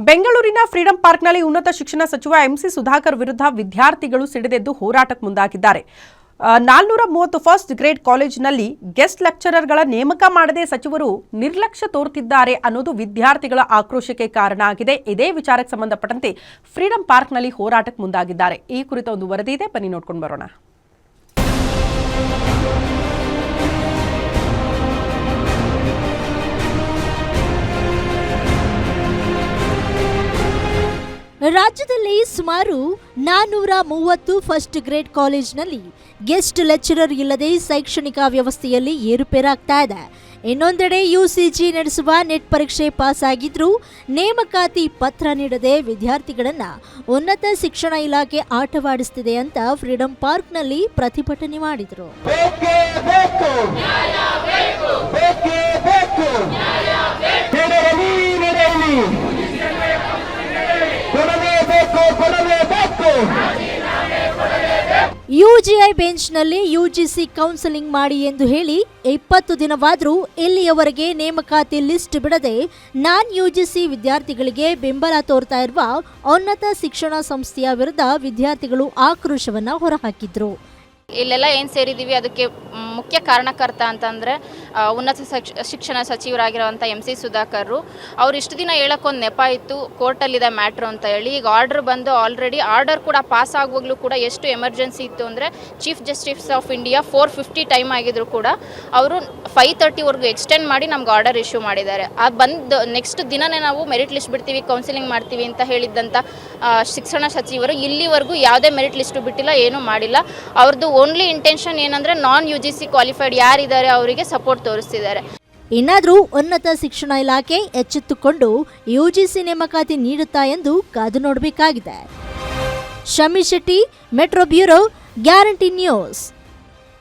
ಬೆಂಗಳೂರಿನ ಫ್ರೀಡಂ ಪಾರ್ಕ್ನಲ್ಲಿ ಉನ್ನತ ಶಿಕ್ಷಣ ಸಚಿವ ಎಂಸಿ ಸುಧಾಕರ್ ವಿರುದ್ಧ ವಿದ್ಯಾರ್ಥಿಗಳು ಸಿಡಿದೆದ್ದು ಹೋರಾಟಕ್ಕೆ ಮುಂದಾಗಿದ್ದಾರೆ. 430 ಫಸ್ಟ್ ಗ್ರೇಡ್ ಕಾಲೇಜಿನಲ್ಲಿ ಗೆಸ್ಟ್ ಲೆಕ್ಚರರ್ಗಳ ನೇಮಕ ಮಾಡದೆ ಸಚಿವರು ನಿರ್ಲಕ್ಷ್ಯ ತೋರುತ್ತಿದ್ದಾರೆ ಅನ್ನೋದು ವಿದ್ಯಾರ್ಥಿಗಳ ಆಕ್ರೋಶಕ್ಕೆ ಕಾರಣ ಆಗಿದೆ. ಇದೇ ವಿಚಾರಕ್ಕೆ ಸಂಬಂಧಪಟ್ಟಂತೆ ಫ್ರೀಡಂ ಪಾರ್ಕ್ನಲ್ಲಿ ಹೋರಾಟಕ್ಕೆ ಮುಂದಾಗಿದ್ದಾರೆ. ಈ ಕುರಿತ ಒಂದು ವರದಿ ಇದೆ, ಬನ್ನಿ ನೋಡ್ಕೊಂಡು ಬರೋಣ. ರಾಜ್ಯದಲ್ಲಿ ಸುಮಾರು 430 ಫಸ್ಟ್ ಗ್ರೇಡ್ ಕಾಲೇಜಿನಲ್ಲಿ ಗೆಸ್ಟ್ ಲೆಕ್ಚರರ್ ಇಲ್ಲದೆ ಶೈಕ್ಷಣಿಕ ವ್ಯವಸ್ಥೆಯಲ್ಲಿ ಏರುಪೇರಾಗ್ತಾ ಇದೆ. ಇನ್ನೊಂದೆಡೆ ಯುಜಿಸಿ ನಡೆಸುವ ನೆಟ್ ಪರೀಕ್ಷೆ ಪಾಸ್ ಆಗಿದ್ರೂ ನೇಮಕಾತಿ ಪತ್ರ ನೀಡದೆ ವಿದ್ಯಾರ್ಥಿಗಳನ್ನ ಉನ್ನತ ಶಿಕ್ಷಣ ಇಲಾಖೆ ಆಟವಾಡಿಸುತ್ತಿದೆ ಅಂತ ಫ್ರೀಡಂ ಪಾರ್ಕ್ನಲ್ಲಿ ಪ್ರತಿಭಟನೆ ಮಾಡಿದರು. ಯುಜಿಐ ಬೆಂಚ್ನಲ್ಲಿ ಯುಜಿಸಿ ಕೌನ್ಸೆಲಿಂಗ್ ಮಾಡಿ ಎಂದು ಹೇಳಿ 20 ದಿನವಾದರೂ ಇಲ್ಲಿಯವರೆಗೆ ನೇಮಕಾತಿ ಲಿಸ್ಟ್ ಬಿಡದೆ ನಾನ್ ಯುಜಿಸಿ ವಿದ್ಯಾರ್ಥಿಗಳಿಗೆ ಬೆಂಬಲ ತೋರ್ತಾ ಇರುವ ಉನ್ನತ ಶಿಕ್ಷಣ ಸಂಸ್ಥೆಯ ವಿರುದ್ಧ ವಿದ್ಯಾರ್ಥಿಗಳು ಆಕ್ರೋಶವನ್ನ ಹೊರಹಾಕಿದ್ರು. ಇಲ್ಲೆಲ್ಲ ಏನು ಸೇರಿದ್ದೀವಿ ಅದಕ್ಕೆ ಮುಖ್ಯ ಕಾರಣಕರ್ತ ಅಂತಂದರೆ ಉನ್ನತ ಶಿಕ್ಷಣ ಸಚಿವರಾಗಿರುವಂಥ ಎಂಸಿ ಸುಧಾಕರ್. ಅವ್ರು ಇಷ್ಟು ದಿನ ಹೇಳೋಕ್ಕೊಂದು ನೆಪ ಇತ್ತು, ಕೋರ್ಟಲ್ಲಿದೆ ಮ್ಯಾಟ್ರು ಅಂತ ಹೇಳಿ. ಈಗ ಆರ್ಡರ್ ಬಂದು ಆಲ್ರೆಡಿ ಆರ್ಡರ್ ಕೂಡ ಪಾಸ್ ಆಗುವಾಗಲೂ ಕೂಡ ಎಷ್ಟು ಎಮರ್ಜೆನ್ಸಿ ಇತ್ತು ಅಂದರೆ chief justice of India 4:50 time ಆಗಿದ್ರು ಕೂಡ ಅವರು 5:30ವರೆಗೂ ಎಕ್ಸ್ಟೆಂಡ್ ಮಾಡಿ ನಮ್ಗೆ ಆರ್ಡರ್ ಇಶ್ಯೂ ಮಾಡಿದ್ದಾರೆ. ಆ ಬಂದು ನೆಕ್ಸ್ಟ್ ದಿನನೇ ನಾವು ಮೆರಿಟ್ ಲಿಸ್ಟ್ ಬಿಡ್ತೀವಿ, ಕೌನ್ಸಿಲಿಂಗ್ ಮಾಡ್ತೀವಿ ಅಂತ ಹೇಳಿದ್ದಂಥ ಶಿಕ್ಷಣ ಸಚಿವರು ಇಲ್ಲಿವರೆಗೂ ಯಾವುದೇ ಮೆರಿಟ್ ಲಿಸ್ಟು ಬಿಟ್ಟಿಲ್ಲ, ಏನೂ ಮಾಡಿಲ್ಲ. ಅವ್ರದ್ದು ಓನ್ಲಿ ಇಂಟೆನ್ಷನ್ ಏನಂದರೆ ನಾನ್ ಯುಜಿಸಿ ಕ್ವಾಲಿಫೈಡ್ ಯಾರಿದ್ದಾರೆ ಅವರಿಗೆ ಸಪೋರ್ಟ್ ತೋರಿಸ್ತಿದ್ದಾರೆ. ಇನ್ನಾದರೂ ಉನ್ನತ ಶಿಕ್ಷಣ ಇಲಾಖೆ ಎಚ್ಚೆತ್ತುಕೊಂಡು ಯುಜಿಸಿ ನೇಮಕಾತಿ ನೀಡುತ್ತಾ ಎಂದು ಕಾದು ನೋಡಬೇಕಾಗಿದೆ. Shami Shetty, metro bureau, guarantee news.